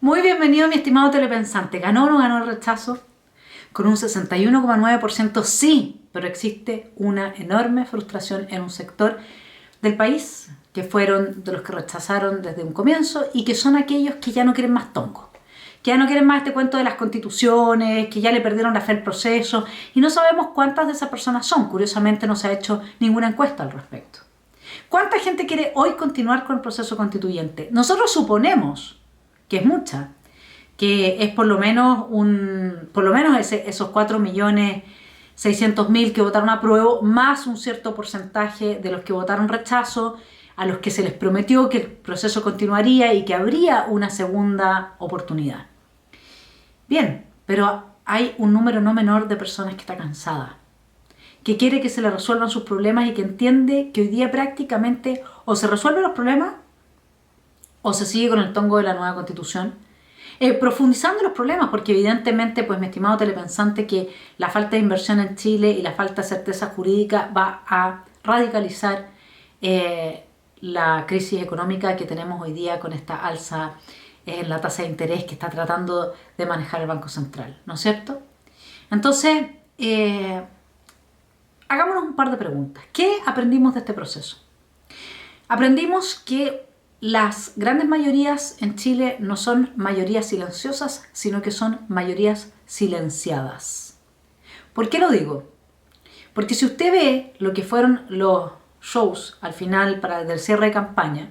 Muy bienvenido, mi estimado telepensante. ¿Ganó o no ganó el rechazo? Con un 61,9% sí, pero existe una enorme frustración en un sector del país que fueron de los que rechazaron desde un comienzo y que son aquellos que ya no quieren más tongo, que ya no quieren más este cuento de las constituciones, que ya le perdieron la fe al proceso y no sabemos cuántas de esas personas son. Curiosamente no se ha hecho ninguna encuesta al respecto. ¿Cuánta gente quiere hoy continuar con el proceso constituyente? Nosotros suponemos que es mucha, que es por lo menos esos 4.600.000 que votaron apruebo, más un cierto porcentaje de los que votaron rechazo, a los que se les prometió que el proceso continuaría y que habría una segunda oportunidad. Bien, pero hay un número no menor de personas que está cansada, que quiere que se le resuelvan sus problemas y que entiende que hoy día prácticamente o se resuelven los problemas o se sigue con el tongo de la nueva constitución, profundizando los problemas, porque evidentemente, pues mi estimado telepensante, que la falta de inversión en Chile y la falta de certeza jurídica va a radicalizar la crisis económica que tenemos hoy día con esta alza en la tasa de interés que está tratando de manejar el Banco Central, ¿no es cierto? Entonces, hagámonos un par de preguntas. ¿Qué aprendimos de este proceso? Aprendimos que las grandes mayorías en Chile no son mayorías silenciosas, sino que son mayorías silenciadas. ¿Por qué lo digo? Porque si usted ve lo que fueron los shows al final del cierre de campaña,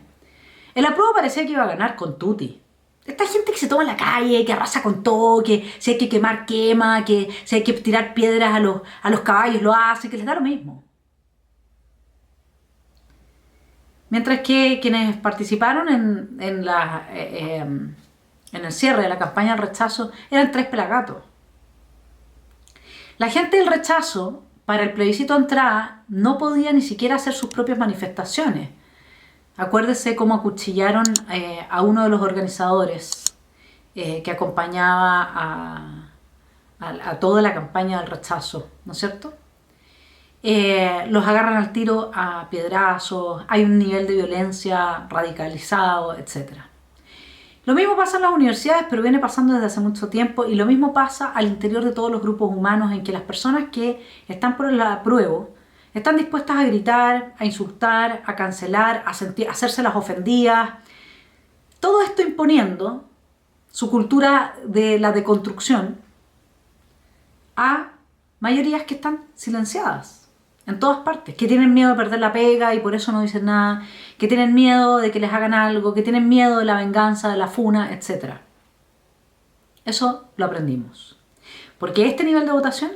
el apruebo parecía que iba a ganar con tutti. Esta gente que se toma en la calle, que arrasa con todo, que si hay que quemar, quema, que si hay que tirar piedras a los caballos, lo hace, que les da lo mismo. Mientras que quienes participaron en el cierre de la campaña del rechazo eran tres pelagatos. La gente del rechazo, para el plebiscito de entrada, no podía ni siquiera hacer sus propias manifestaciones. Acuérdese cómo acuchillaron a uno de los organizadores que acompañaba a toda la campaña del rechazo, ¿no es cierto? Los agarran al tiro a piedrazos, hay un nivel de violencia radicalizado, etc. Lo mismo pasa en las universidades, pero viene pasando desde hace mucho tiempo, y lo mismo pasa al interior de todos los grupos humanos, en que las personas que están por el apruebo están dispuestas a gritar, a insultar, a cancelar, a hacerse las ofendidas. Todo esto imponiendo su cultura de la deconstrucción a mayorías que están silenciadas en todas partes, que tienen miedo de perder la pega y por eso no dicen nada, que tienen miedo de que les hagan algo, que tienen miedo de la venganza, de la funa, etc. Eso lo aprendimos. Porque este nivel de votación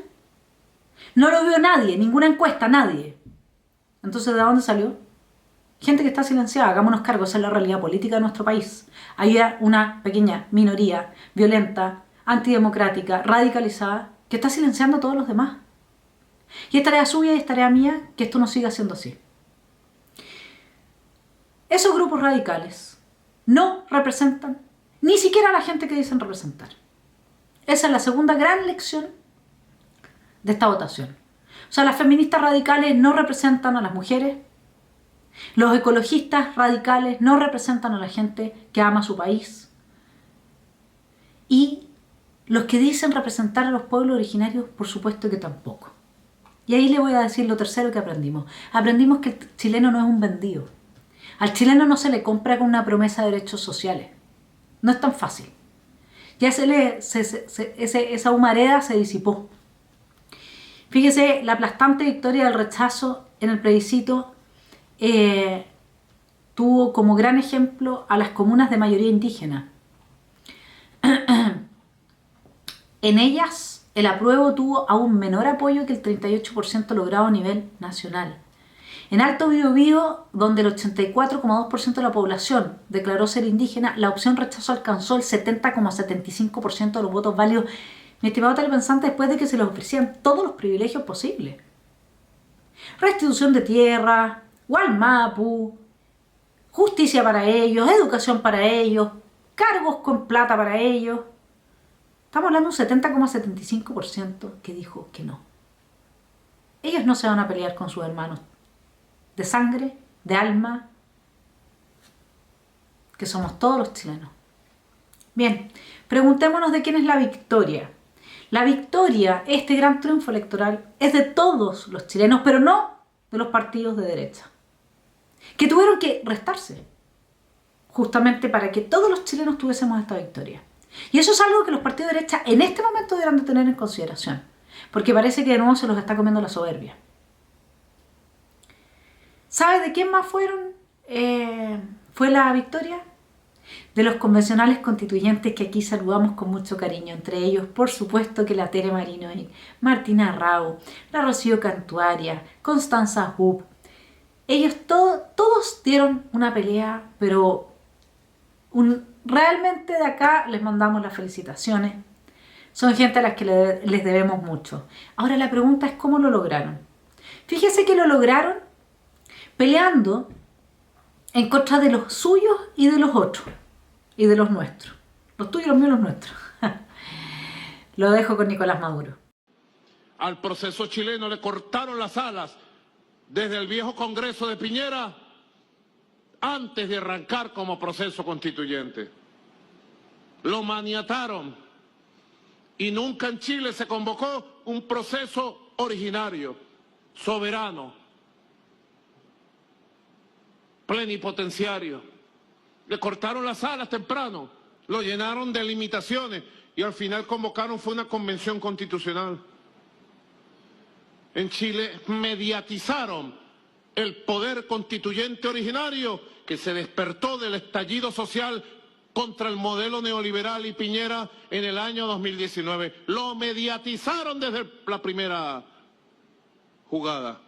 no lo vio nadie, ninguna encuesta, nadie. Entonces, ¿de dónde salió? Gente que está silenciada. Hagámonos cargo, esa es la realidad política de nuestro país. Hay una pequeña minoría violenta, antidemocrática, radicalizada, que está silenciando a todos los demás. Y es tarea suya y es tarea mía que esto no siga siendo así. Esos grupos radicales no representan ni siquiera a la gente que dicen representar. Esa es la segunda gran lección de esta votación. O sea, las feministas radicales no representan a las mujeres, los ecologistas radicales no representan a la gente que ama su país, y los que dicen representar a los pueblos originarios, por supuesto que tampoco. Y ahí le voy a decir lo tercero que aprendimos. Aprendimos que el chileno no es un vendido. Al chileno no se le compra con una promesa de derechos sociales. No es tan fácil. Ya esa humareda se disipó. Fíjese, la aplastante victoria del rechazo en el plebiscito tuvo como gran ejemplo a las comunas de mayoría indígena. En ellas, el apruebo tuvo aún menor apoyo que el 38% logrado a nivel nacional. En Alto Biobío, donde el 84,2% de la población declaró ser indígena, la opción rechazo alcanzó el 70,75% de los votos válidos, mi estimado telepensante, después de que se les ofrecían todos los privilegios posibles. Restitución de tierra, Gualmapu, justicia para ellos, educación para ellos, cargos con plata para ellos. Estamos hablando de un 70,75% que dijo que no. Ellos no se van a pelear con sus hermanos de sangre, de alma, que somos todos los chilenos. Bien, preguntémonos de quién es la victoria. La victoria, este gran triunfo electoral, es de todos los chilenos, pero no de los partidos de derecha, que tuvieron que restarse justamente para que todos los chilenos tuviésemos esta victoria. Y eso es algo que los partidos de derecha en este momento deberán de tener en consideración, porque parece que de nuevo se los está comiendo la soberbia. ¿Sabe de quién más fue la victoria? De los convencionales constituyentes que aquí saludamos con mucho cariño, entre ellos, por supuesto, que la Tere Marinoy, Martina Rao, la Rocío Cantuaria, Constanza Hub. Ellos todos dieron una pelea, pero realmente de acá les mandamos las felicitaciones. Son gente a las que les debemos mucho. Ahora la pregunta es cómo lo lograron. Fíjese que lo lograron peleando en contra de los suyos y de los otros. Y de los nuestros. Los tuyos, los míos, los nuestros. Lo dejo con Nicolás Maduro. Al proceso chileno le cortaron las alas desde el viejo Congreso de Piñera antes de arrancar como proceso constituyente. Lo maniataron y nunca en Chile se convocó un proceso originario, soberano, plenipotenciario. Le cortaron las alas temprano, lo llenaron de limitaciones y al final convocaron fue una convención constitucional. En Chile mediatizaron el poder constituyente originario que se despertó del estallido social contra el modelo neoliberal y Piñera en el año 2019. Lo mediatizaron desde la primera jugada.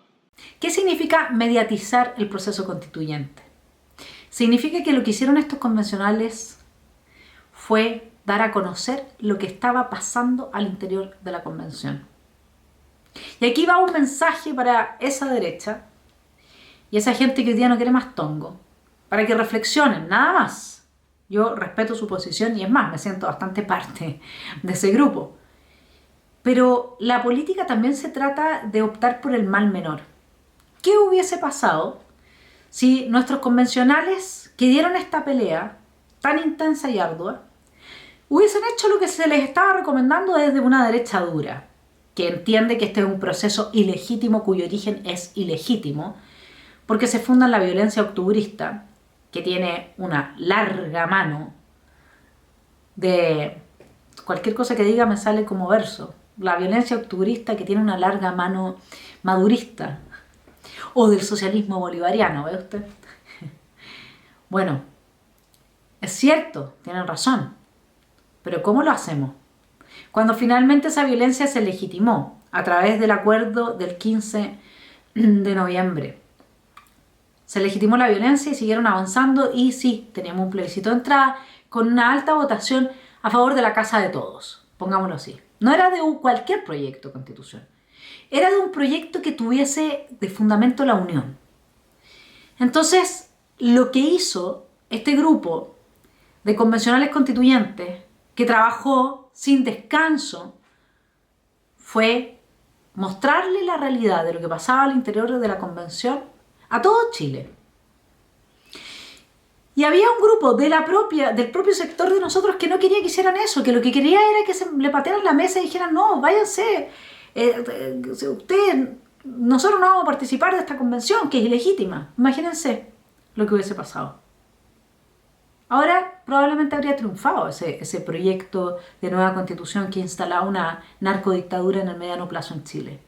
¿Qué significa mediatizar el proceso constituyente? Significa que lo que hicieron estos convencionales fue dar a conocer lo que estaba pasando al interior de la convención. Y aquí va un mensaje para esa derecha y esa gente que hoy día no quiere más tongo, para que reflexionen, nada más. Yo respeto su posición y es más, me siento bastante parte de ese grupo. Pero la política también se trata de optar por el mal menor. ¿Qué hubiese pasado si nuestros convencionales que dieron esta pelea tan intensa y ardua hubiesen hecho lo que se les estaba recomendando desde una derecha dura, que entiende que este es un proceso ilegítimo cuyo origen es ilegítimo, porque se funda en la violencia octubrista, que tiene una larga mano de... Cualquier cosa que diga me sale como verso. La violencia octubrista que tiene una larga mano madurista, o del socialismo bolivariano, ¿ve usted? Bueno, es cierto, tienen razón, pero ¿cómo lo hacemos? Cuando finalmente esa violencia se legitimó a través del acuerdo del 15 de noviembre. Se legitimó la violencia y siguieron avanzando y sí, teníamos un plebiscito de entrada con una alta votación a favor de la casa de todos, pongámoslo así. No era de cualquier proyecto de constitución. Era de un proyecto que tuviese de fundamento la unión. Entonces, lo que hizo este grupo de convencionales constituyentes, que trabajó sin descanso, fue mostrarle la realidad de lo que pasaba al interior de la convención a todo Chile. Y había un grupo del propio sector de nosotros que no quería que hicieran eso, que lo que quería era que se le patearan la mesa y dijeran, no, váyanse, nosotros no vamos a participar de esta convención, que es ilegítima. Imagínense lo que hubiese pasado. Ahora probablemente habría triunfado ese proyecto de nueva constitución que instalaba una narcodictadura en el mediano plazo en Chile.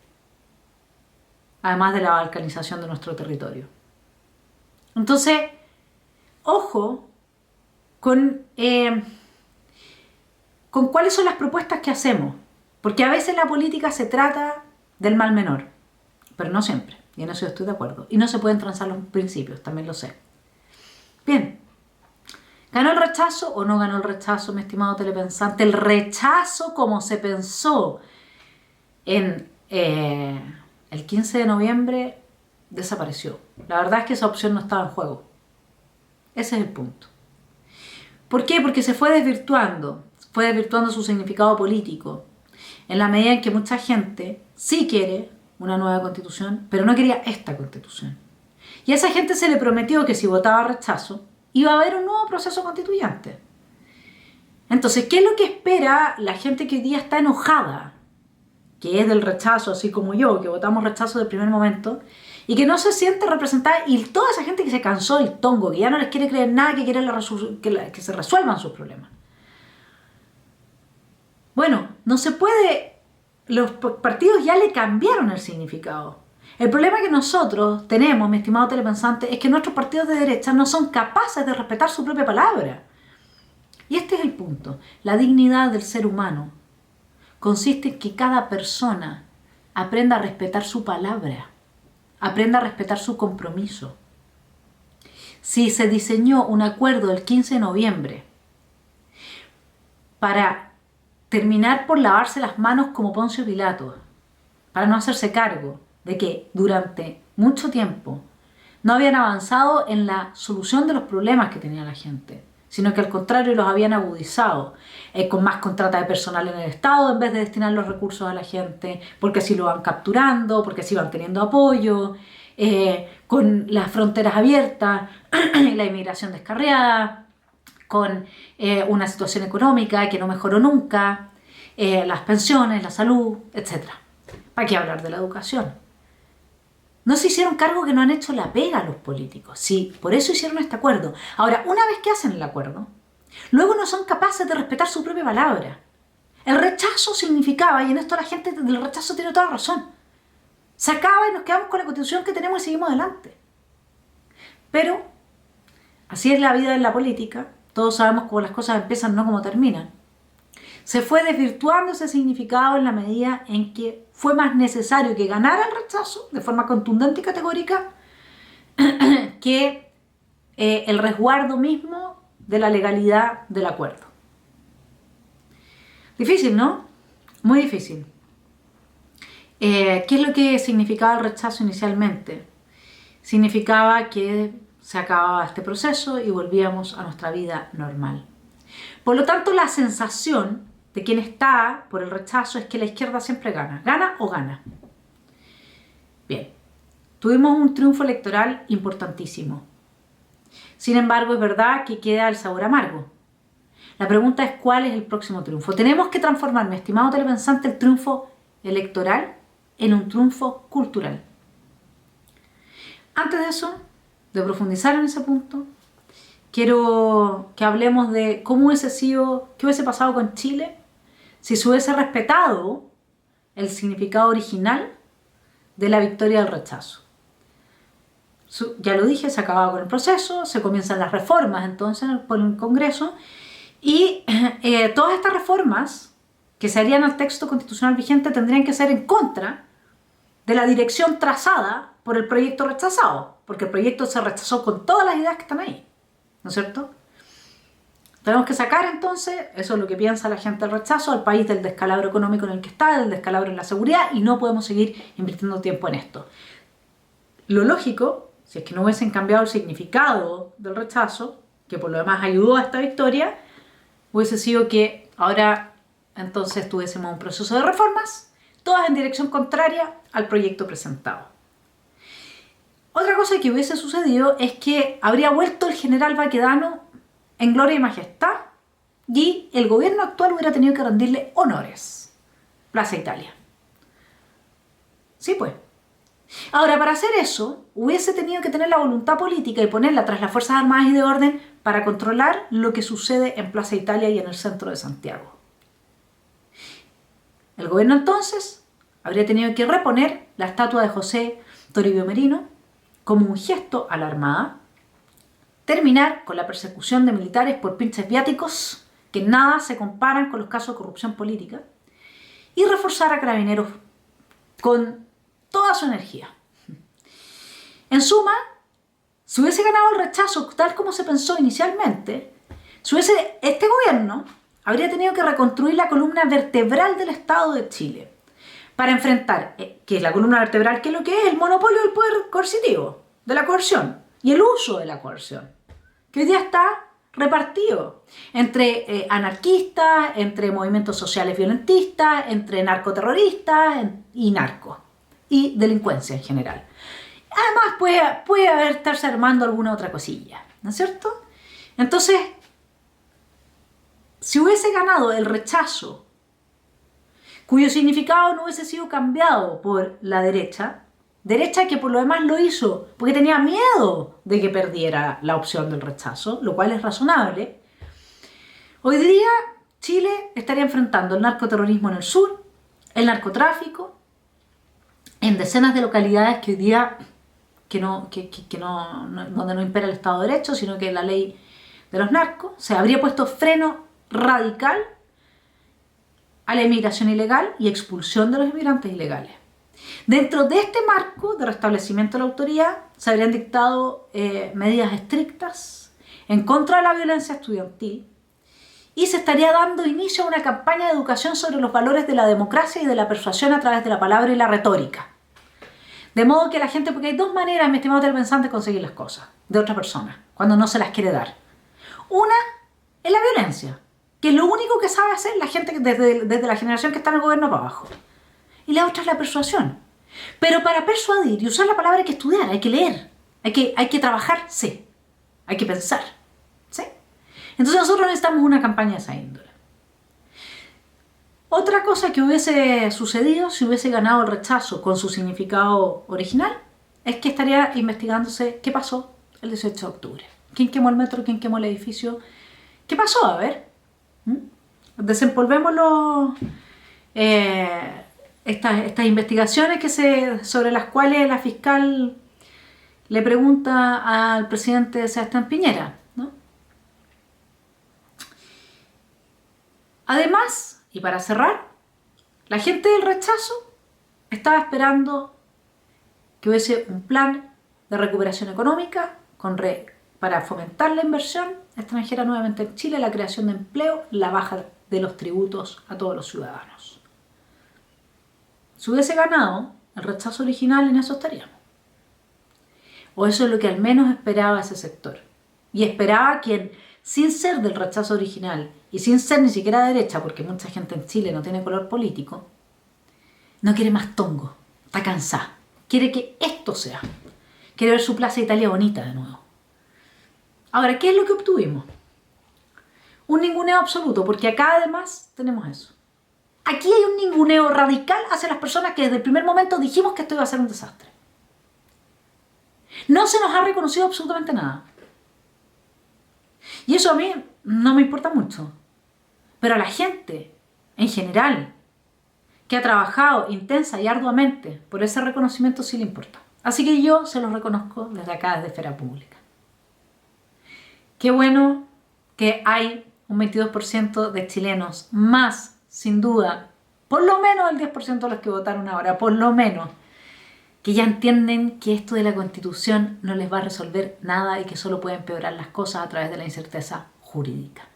Además de la balcanización de nuestro territorio. Entonces, ojo con cuáles son las propuestas que hacemos. Porque a veces la política se trata del mal menor, pero no siempre, y en eso estoy de acuerdo. Y no se pueden transar los principios, también lo sé. Bien, ¿ganó el rechazo o no ganó el rechazo, mi estimado telepensante? El rechazo como se pensó en el 15 de noviembre desapareció. La verdad es que esa opción no estaba en juego. Ese es el punto. ¿Por qué? Porque se fue desvirtuando su significado político, en la medida en que mucha gente sí quiere una nueva constitución, pero no quería esta constitución. Y a esa gente se le prometió que si votaba rechazo, iba a haber un nuevo proceso constituyente. Entonces, ¿qué es lo que espera la gente que hoy día está enojada? Que es del rechazo, así como yo, que votamos rechazo del primer momento, y que no se siente representada, y toda esa gente que se cansó del tongo, que ya no les quiere creer nada, que quiere que se resuelvan sus problemas. Bueno, no se puede, los partidos ya le cambiaron el significado. El problema que nosotros tenemos, mi estimado telepensante, es que nuestros partidos de derecha no son capaces de respetar su propia palabra. Y este es el punto. La dignidad del ser humano consiste en que cada persona aprenda a respetar su palabra, aprenda a respetar su compromiso. Si se diseñó un acuerdo el 15 de noviembre para terminar por lavarse las manos como Poncio Pilato, para no hacerse cargo de que durante mucho tiempo no habían avanzado en la solución de los problemas que tenía la gente, sino que al contrario los habían agudizado, con más contrata de personal en el Estado en vez de destinar los recursos a la gente, porque así lo van capturando, porque así van teniendo apoyo, con las fronteras abiertas, la inmigración descarriada, con una situación económica que no mejoró nunca, las pensiones, la salud, etc. ¿Para qué hablar de la educación? No se hicieron cargo que no han hecho la pega los políticos. Sí, por eso hicieron este acuerdo. Ahora, una vez que hacen el acuerdo, luego no son capaces de respetar su propia palabra. El rechazo significaba, y en esto la gente del rechazo tiene toda razón, se acaba y nos quedamos con la constitución que tenemos y seguimos adelante. Pero, así es la vida en la política, todos sabemos cómo las cosas empiezan, no cómo terminan. Se fue desvirtuando ese significado en la medida en que fue más necesario que ganara el rechazo de forma contundente y categórica que el resguardo mismo de la legalidad del acuerdo. Difícil, ¿no? Muy difícil. ¿Qué es lo que significaba el rechazo inicialmente? Significaba que se acababa este proceso y volvíamos a nuestra vida normal. Por lo tanto, la sensación de quien está por el rechazo es que la izquierda siempre gana. ¿Gana o gana? Bien, tuvimos un triunfo electoral importantísimo. Sin embargo, es verdad que queda el sabor amargo. La pregunta es ¿cuál es el próximo triunfo? Tenemos que transformar, mi estimado telepensante, el triunfo electoral en un triunfo cultural. Antes de eso, de profundizar en ese punto, quiero que hablemos de cómo hubiese sido, qué hubiese pasado con Chile si se hubiese respetado el significado original de la victoria del rechazo. Ya lo dije, se acababa con el proceso, se comienzan las reformas entonces por el Congreso y todas estas reformas que se harían al texto constitucional vigente tendrían que ser en contra de la dirección trazada por el proyecto rechazado, porque el proyecto se rechazó con todas las ideas que están ahí, ¿no es cierto? Tenemos que sacar entonces, eso es lo que piensa la gente del rechazo, al país del descalabro económico en el que está, del descalabro en la seguridad, y no podemos seguir invirtiendo tiempo en esto. Lo lógico, si es que no hubiesen cambiado el significado del rechazo, que por lo demás ayudó a esta victoria, hubiese sido que ahora entonces tuviésemos un proceso de reformas, todas en dirección contraria al proyecto presentado. Otra cosa que hubiese sucedido es que habría vuelto el general Baquedano en gloria y majestad y el gobierno actual hubiera tenido que rendirle honores. Plaza Italia. Sí, pues. Ahora, para hacer eso, hubiese tenido que tener la voluntad política y ponerla tras las Fuerzas Armadas y de Orden para controlar lo que sucede en Plaza Italia y en el centro de Santiago. El gobierno entonces habría tenido que reponer la estatua de José Toribio Merino como un gesto a la Armada, terminar con la persecución de militares por pinches viáticos que en nada se comparan con los casos de corrupción política y reforzar a Carabineros con toda su energía. En suma, si hubiese ganado el rechazo tal como se pensó inicialmente, este gobierno habría tenido que reconstruir la columna vertebral del Estado de Chile para enfrentar, que es la columna vertebral, que es lo que es el monopolio del poder coercitivo, de la coerción y el uso de la coerción, que hoy día está repartido entre anarquistas, entre movimientos sociales violentistas, entre narcoterroristas y narcos, y delincuencia en general. Además puede estarse armando alguna otra cosilla, ¿no es cierto? Entonces, si hubiese ganado el rechazo, cuyo significado no hubiese sido cambiado por la derecha que por lo demás lo hizo porque tenía miedo de que perdiera la opción del rechazo, lo cual es razonable, hoy día Chile estaría enfrentando el narcoterrorismo en el sur, el narcotráfico, en decenas de localidades que hoy día donde no impera el Estado de Derecho, sino que la ley de los narcos. Se habría puesto freno radical a la inmigración ilegal y expulsión de los inmigrantes ilegales. Dentro de este marco de restablecimiento de la autoridad se habrían dictado medidas estrictas en contra de la violencia estudiantil y se estaría dando inicio a una campaña de educación sobre los valores de la democracia y de la persuasión a través de la palabra y la retórica. De modo que la gente, porque hay dos maneras, mi estimado televidente, de conseguir las cosas de otra persona cuando no se las quiere dar. Una es la violencia, que es lo único que sabe hacer la gente desde la generación que está en el gobierno para abajo. Y la otra es la persuasión. Pero para persuadir y usar la palabra hay que estudiar, hay que leer, hay que trabajar, sí, hay que pensar, ¿sí? Entonces nosotros necesitamos una campaña de esa índole. Otra cosa que hubiese sucedido si hubiese ganado el rechazo con su significado original es que estaría investigándose qué pasó el 18 de octubre. ¿Quién quemó el metro? ¿Quién quemó el edificio? ¿Qué pasó? A ver. Desempolvemos estas investigaciones sobre las cuales la fiscal le pregunta al presidente Sebastián Piñera, ¿no? Además, y para cerrar, la gente del rechazo estaba esperando que hubiese un plan de recuperación económica para fomentar la inversión extranjera nuevamente en Chile, la creación de empleo, la baja de los tributos a todos los ciudadanos. Si hubiese ganado el rechazo original, en eso estaríamos. O eso es lo que al menos esperaba ese sector. Y esperaba quien, sin ser del rechazo original y sin ser ni siquiera de derecha, porque mucha gente en Chile no tiene color político, no quiere más tongo, está cansada. Quiere que esto sea. Quiere ver su Plaza Italia bonita de nuevo. Ahora, ¿qué es lo que obtuvimos? Un ninguneo absoluto, porque acá además tenemos eso. Aquí hay un ninguneo radical hacia las personas que desde el primer momento dijimos que esto iba a ser un desastre. No se nos ha reconocido absolutamente nada. Y eso a mí no me importa mucho. Pero a la gente, en general, que ha trabajado intensa y arduamente por ese reconocimiento sí le importa. Así que yo se los reconozco desde acá, desde Esfera Pública. Qué bueno que hay un 22% de chilenos, más, sin duda, por lo menos el 10% de los que votaron ahora, por lo menos, que ya entienden que esto de la Constitución no les va a resolver nada y que solo puede empeorar las cosas a través de la incerteza jurídica.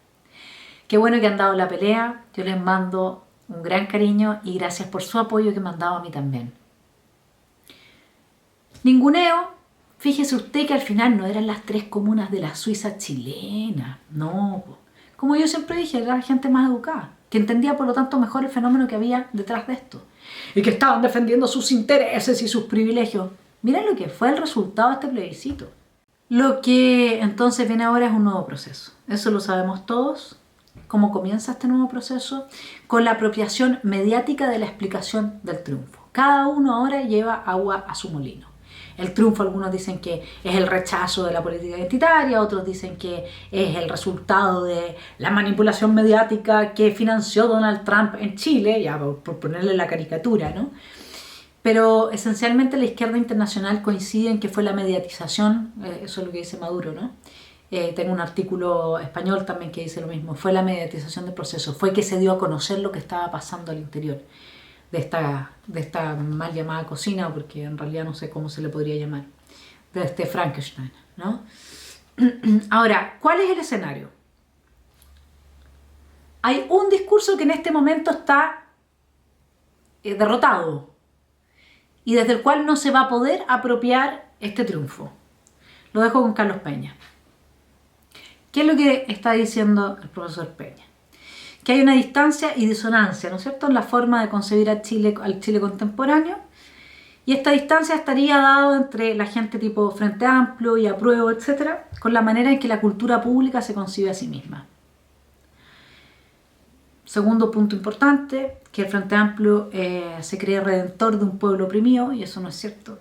Qué bueno que han dado la pelea, yo les mando un gran cariño y gracias por su apoyo que me han dado a mí también. Ninguneo, fíjese usted que al final no eran las 3 comunas de la Suiza chilena, no. Como yo siempre dije, era la gente más educada, que entendía por lo tanto mejor el fenómeno que había detrás de esto. Y que estaban defendiendo sus intereses y sus privilegios. Miren lo que fue el resultado de este plebiscito. Lo que entonces viene ahora es un nuevo proceso. Eso lo sabemos todos. ¿Cómo comienza este nuevo proceso? Con la apropiación mediática de la explicación del triunfo. Cada uno ahora lleva agua a su molino. El triunfo, algunos dicen que es el rechazo de la política identitaria, otros dicen que es el resultado de la manipulación mediática que financió Donald Trump en Chile, ya por ponerle la caricatura, ¿no? Pero esencialmente la izquierda internacional coincide en que fue la mediatización, eso es lo que dice Maduro, ¿no? Tengo un artículo español también que dice lo mismo, fue la mediatización del proceso, fue que se dio a conocer lo que estaba pasando al interior de esta mal llamada cocina, porque en realidad no sé cómo se le podría llamar, de este Frankenstein, ¿no? Ahora, ¿cuál es el escenario? Hay un discurso que en este momento está derrotado y desde el cual no se va a poder apropiar este triunfo. Lo dejo con Carlos Peña. ¿Qué es lo que está diciendo el profesor Peña? Que hay una distancia y disonancia, ¿no es cierto?, en la forma de concebir al Chile contemporáneo, y esta distancia estaría dada entre la gente tipo Frente Amplio y Apruebo, etcétera, con la manera en que la cultura pública se concibe a sí misma. Segundo punto importante, que el Frente Amplio se cree redentor de un pueblo oprimido, y eso no es cierto.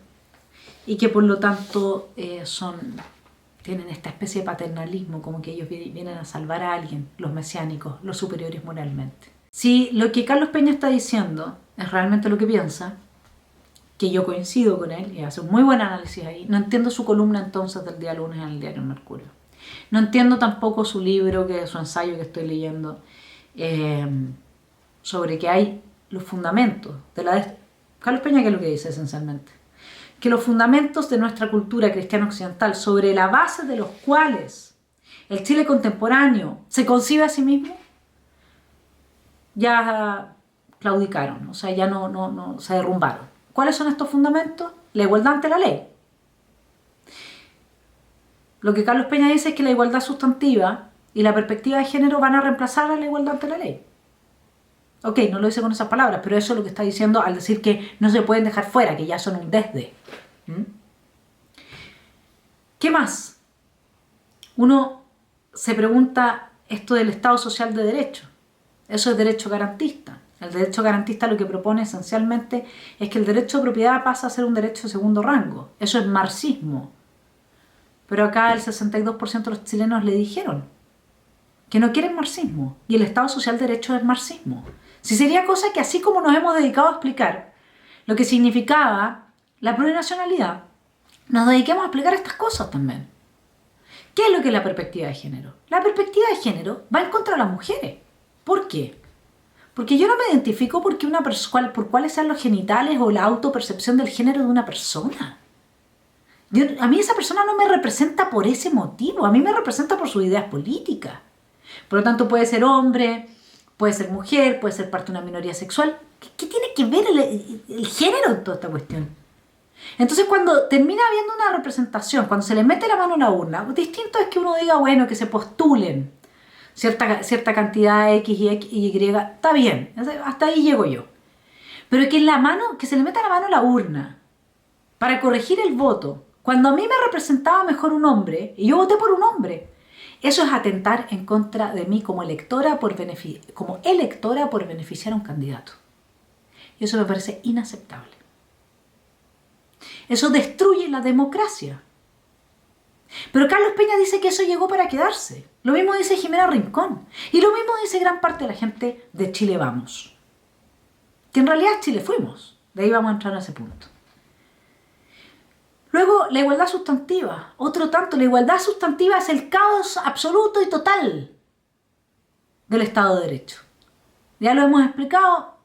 Y que por lo tanto tienen esta especie de paternalismo, como que ellos vienen a salvar a alguien, los mesiánicos, los superiores moralmente. Si lo que Carlos Peña está diciendo es realmente lo que piensa, que yo coincido con él y hace un muy buen análisis ahí, no entiendo su columna entonces del día lunes en el diario Mercurio. No entiendo tampoco su libro, su ensayo que estoy leyendo, sobre que hay los fundamentos de Carlos Peña, ¿qué es lo que dice esencialmente? Que los fundamentos de nuestra cultura cristiana occidental, sobre la base de los cuales el Chile contemporáneo se concibe a sí mismo, ya claudicaron, o sea, ya no se derrumbaron. ¿Cuáles son estos fundamentos? La igualdad ante la ley. Lo que Carlos Peña dice es que la igualdad sustantiva y la perspectiva de género van a reemplazar a la igualdad ante la ley. Ok, no lo dice con esas palabras, pero eso es lo que está diciendo al decir que no se pueden dejar fuera, que ya son un desde. ¿Qué más? Uno se pregunta esto del Estado Social de Derecho. Eso es derecho garantista. El derecho garantista lo que propone esencialmente es que el derecho de propiedad pasa a ser un derecho de segundo rango. Eso es marxismo. Pero acá el 62% de los chilenos le dijeron que no quieren marxismo. Y el Estado Social de Derecho es marxismo. Si sería cosa que así como nos hemos dedicado a explicar lo que significaba la plurinacionalidad, nos dediquemos a explicar estas cosas también. ¿Qué es lo que es la perspectiva de género? La perspectiva de género va en contra de las mujeres. ¿Por qué? Porque yo no me identifico por cuáles sean los genitales o la autopercepción del género de una persona. A mí esa persona no me representa por ese motivo, a mí me representa por sus ideas políticas. Por lo tanto, puede ser hombre, puede ser mujer, puede ser parte de una minoría sexual. ¿Qué tiene que ver el género en toda esta cuestión? Entonces, cuando termina habiendo una representación, cuando se le mete la mano en la urna, distinto es que uno diga, bueno, que se postulen cierta cantidad X y Y, está bien, hasta ahí llego yo. Pero que se le meta la mano en la urna para corregir el voto, cuando a mí me representaba mejor un hombre, y yo voté por un hombre, eso es atentar en contra de mí como electora por beneficiar a un candidato. Y eso me parece inaceptable. Eso destruye la democracia. Pero Carlos Peña dice que eso llegó para quedarse. Lo mismo dice Jimena Rincón. Y lo mismo dice gran parte de la gente de Chile Vamos. Que en realidad Chile Fuimos. De ahí vamos a entrar a ese punto. Luego, la igualdad sustantiva. Otro tanto, la igualdad sustantiva es el caos absoluto y total del Estado de Derecho. Ya lo hemos explicado.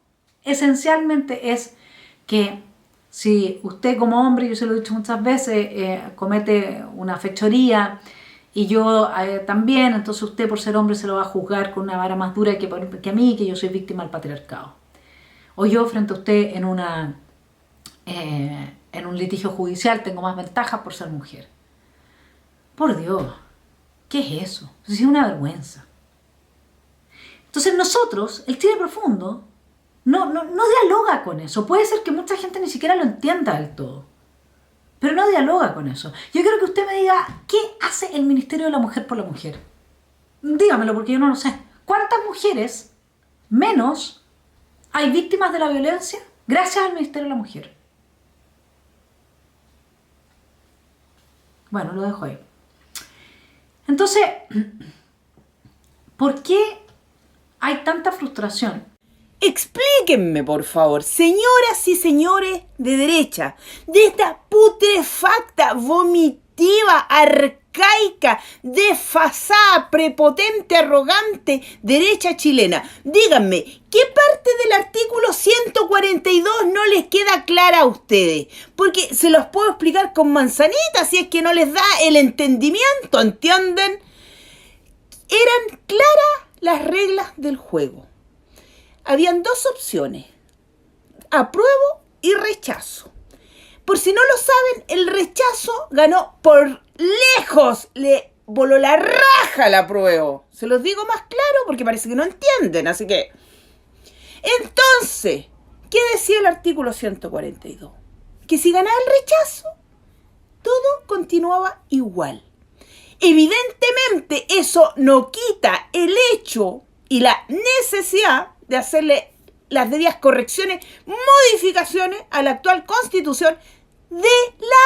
Esencialmente es que si usted como hombre, yo se lo he dicho muchas veces, comete una fechoría y yo también, entonces usted por ser hombre se lo va a juzgar con una vara más dura que a mí, que yo soy víctima del patriarcado. O yo frente a usted en un litigio judicial tengo más ventajas por ser mujer. Por Dios, ¿qué es eso? Eso es una vergüenza. Entonces nosotros, el Chile profundo, no dialoga con eso. Puede ser que mucha gente ni siquiera lo entienda del todo, pero no dialoga con eso. Yo quiero que usted me diga, ¿qué hace el Ministerio de la Mujer por la Mujer? Dígamelo, porque yo no lo sé. ¿Cuántas mujeres menos hay víctimas de la violencia gracias al Ministerio de la Mujer? Bueno, lo dejo ahí. Entonces, ¿por qué hay tanta frustración? Explíquenme, por favor, señoras y señores de derecha, de esta putrefacta, vomitiva, arcaica, desfasada, prepotente, arrogante derecha chilena. Díganme, ¿qué parte del artículo 142 no les queda clara a ustedes? Porque se los puedo explicar con manzanitas si es que no les da el entendimiento, ¿entienden? Eran claras las reglas del juego. Habían dos opciones, apruebo y rechazo. Por si no lo saben, el rechazo ganó por lejos, le voló la raja al apruebo. Se los digo más claro porque parece que no entienden, así que... Entonces, ¿qué decía el artículo 142? Que si ganaba el rechazo, todo continuaba igual. Evidentemente, eso no quita el hecho y la necesidad de hacerle las debidas correcciones, modificaciones a la actual Constitución de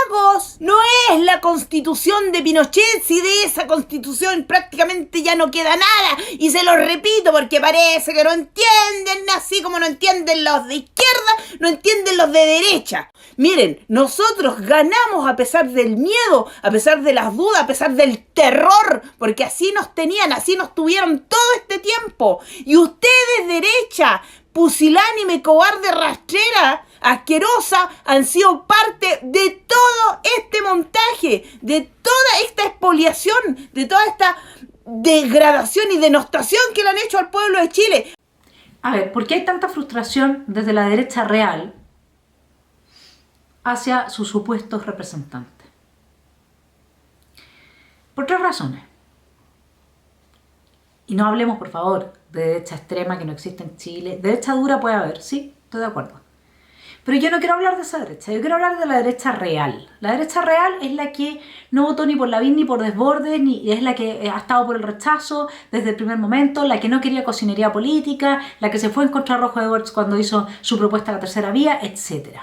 Lagos. No es la Constitución de Pinochet, si de esa Constitución prácticamente ya no queda nada. Y se lo repito porque parece que no entienden, así como no entienden los de izquierda, no entienden los de derecha. Miren, nosotros ganamos a pesar del miedo, a pesar de las dudas, a pesar del terror, porque así nos tenían, así nos tuvieron todo este tiempo. Y ustedes, derecha, pusilánime, cobarde, rastrera, asquerosa, han sido parte de todo este montaje, de toda esta expoliación, de toda esta degradación y denostación que le han hecho al pueblo de Chile. A ver, ¿por qué hay tanta frustración desde la derecha real hacia sus supuestos representantes? Por 3 razones. Y no hablemos, por favor, de derecha extrema que no existe en Chile. Derecha dura puede haber, sí, estoy de acuerdo. Pero yo no quiero hablar de esa derecha, yo quiero hablar de la derecha real. La derecha real es la que no votó ni por Lavín ni por Desbordes, ni es la que ha estado por el rechazo desde el primer momento, la que no quería cocinería política, la que se fue en contra de Rojo Edwards cuando hizo su propuesta a la tercera vía, etc.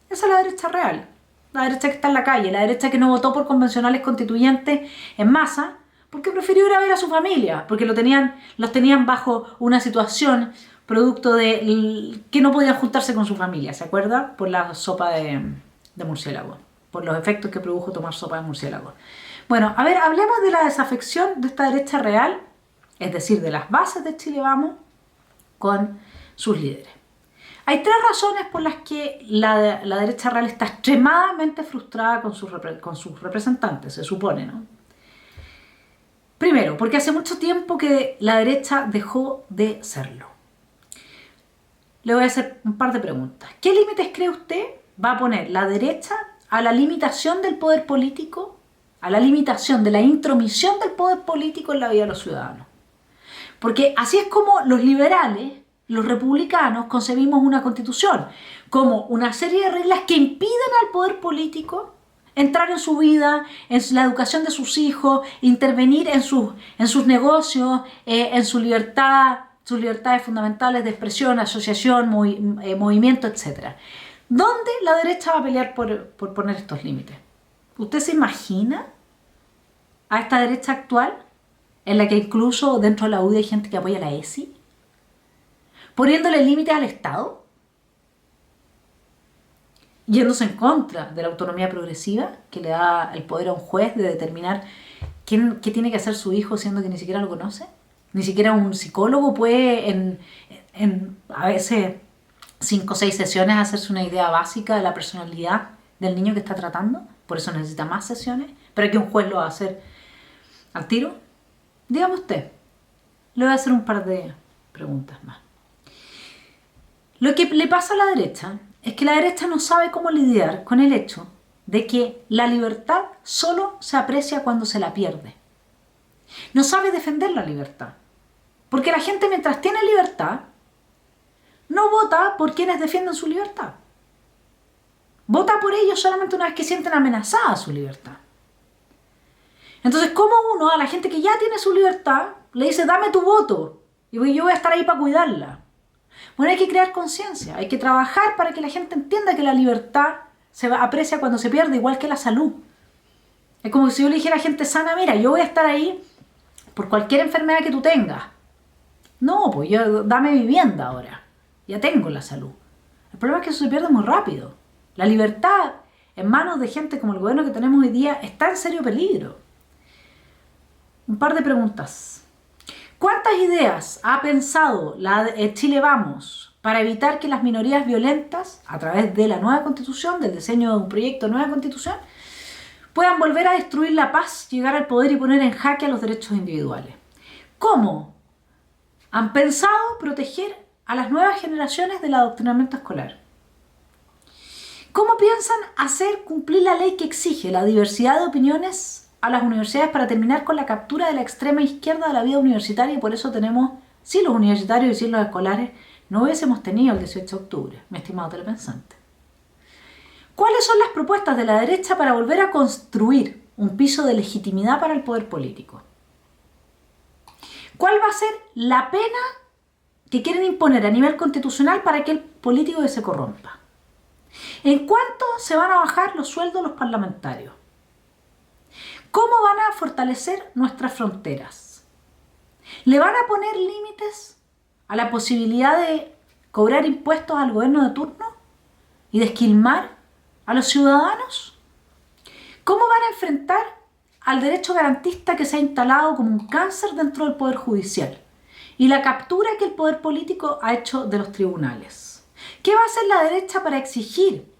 Esa es la derecha real, la derecha que está en la calle, la derecha que no votó por convencionales constituyentes en masa, porque prefirió ir a ver a su familia, porque los tenían bajo una situación producto de que no podían juntarse con su familia, ¿se acuerda? Por la sopa de murciélago, por los efectos que produjo tomar sopa de murciélago. Bueno, a ver, hablemos de la desafección de esta derecha real, es decir, de las bases de Chile Vamos con sus líderes. Hay 3 razones por las que la derecha real está extremadamente frustrada con sus representantes, se supone, ¿no? Primero, porque hace mucho tiempo que la derecha dejó de serlo. Le voy a hacer un par de preguntas. ¿Qué límites cree usted va a poner la derecha a la limitación del poder político, a la limitación de la intromisión del poder político en la vida de los ciudadanos? Porque así es como los liberales, los republicanos, concebimos una constitución, como una serie de reglas que impiden al poder político entrar en su vida, en la educación de sus hijos, intervenir en sus negocios, en su libertad, sus libertades fundamentales de expresión, asociación, movimiento, etc. ¿Dónde la derecha va a pelear por poner estos límites? ¿Usted se imagina a esta derecha actual, en la que incluso dentro de la UDI hay gente que apoya la ESI, poniéndole límites al Estado, yéndose en contra de la autonomía progresiva que le da el poder a un juez de determinar qué tiene que hacer su hijo siendo que ni siquiera lo conoce? Ni siquiera un psicólogo puede en a veces 5 o 6 sesiones hacerse una idea básica de la personalidad del niño que está tratando. Por eso necesita más sesiones. Pero que un juez lo va a hacer al tiro. Dígame usted. Le voy a hacer un par de preguntas más. Lo que le pasa a la derecha es que la derecha no sabe cómo lidiar con el hecho de que la libertad solo se aprecia cuando se la pierde. No sabe defender la libertad. Porque la gente, mientras tiene libertad, no vota por quienes defienden su libertad. Vota por ellos solamente una vez que sienten amenazada su libertad. Entonces, ¿cómo uno a la gente que ya tiene su libertad le dice, dame tu voto y yo voy a estar ahí para cuidarla? Bueno, hay que crear conciencia, hay que trabajar para que la gente entienda que la libertad se aprecia cuando se pierde, igual que la salud. Es como si yo le dijera a gente sana, mira, yo voy a estar ahí por cualquier enfermedad que tú tengas. No, pues dame vivienda ahora. Ya tengo la salud. El problema es que eso se pierde muy rápido. La libertad en manos de gente como el gobierno que tenemos hoy día está en serio peligro. Un par de preguntas. ¿Cuántas ideas ha pensado Chile Vamos para evitar que las minorías violentas, a través de la nueva constitución, del diseño de un proyecto de nueva constitución, puedan volver a destruir la paz, llegar al poder y poner en jaque a los derechos individuales? ¿Cómo han pensado proteger a las nuevas generaciones del adoctrinamiento escolar? ¿Cómo piensan hacer cumplir la ley que exige la diversidad de opiniones a las universidades para terminar con la captura de la extrema izquierda de la vida universitaria? Y por eso tenemos, sin los universitarios y sin los escolares, no hubiésemos tenido el 18 de octubre, mi estimado telepensante. ¿Cuáles son las propuestas de la derecha para volver a construir un piso de legitimidad para el poder político? ¿Cuál va a ser la pena que quieren imponer a nivel constitucional para aquel político que se corrompa? ¿En cuánto se van a bajar los sueldos de los parlamentarios? ¿Cómo van a fortalecer nuestras fronteras? ¿Le van a poner límites a la posibilidad de cobrar impuestos al gobierno de turno y de esquilmar a los ciudadanos? ¿Cómo van a enfrentar al derecho garantista que se ha instalado como un cáncer dentro del Poder Judicial y la captura que el poder político ha hecho de los tribunales? ¿Qué va a hacer la derecha para exigir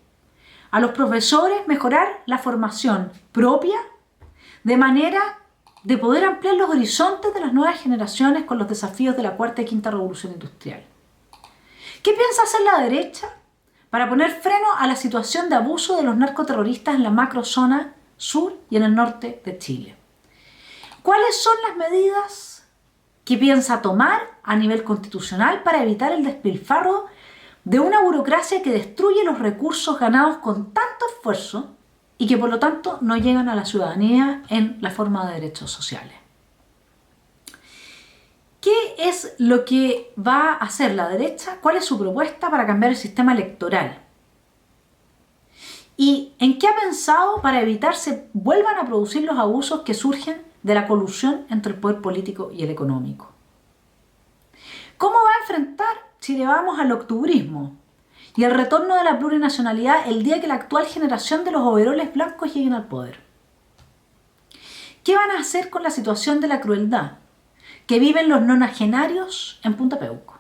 a los profesores mejorar la formación propia de manera de poder ampliar los horizontes de las nuevas generaciones con los desafíos de la cuarta y quinta revolución industrial? ¿Qué piensa hacer la derecha para poner freno a la situación de abuso de los narcoterroristas en la macrozona sur y en el norte de Chile? ¿Cuáles son las medidas que piensa tomar a nivel constitucional para evitar el despilfarro de una burocracia que destruye los recursos ganados con tanto esfuerzo y que por lo tanto no llegan a la ciudadanía en la forma de derechos sociales? ¿Qué es lo que va a hacer la derecha? ¿Cuál es su propuesta para cambiar el sistema electoral? ¿Y en qué ha pensado para evitar se vuelvan a producir los abusos que surgen de la colusión entre el poder político y el económico? ¿Cómo va a enfrentar Chile Vamos al octubrismo y el retorno de la plurinacionalidad el día que la actual generación de los overoles blancos lleguen al poder? ¿Qué van a hacer con la situación de la crueldad que viven los nonagenarios en Punta Peuco?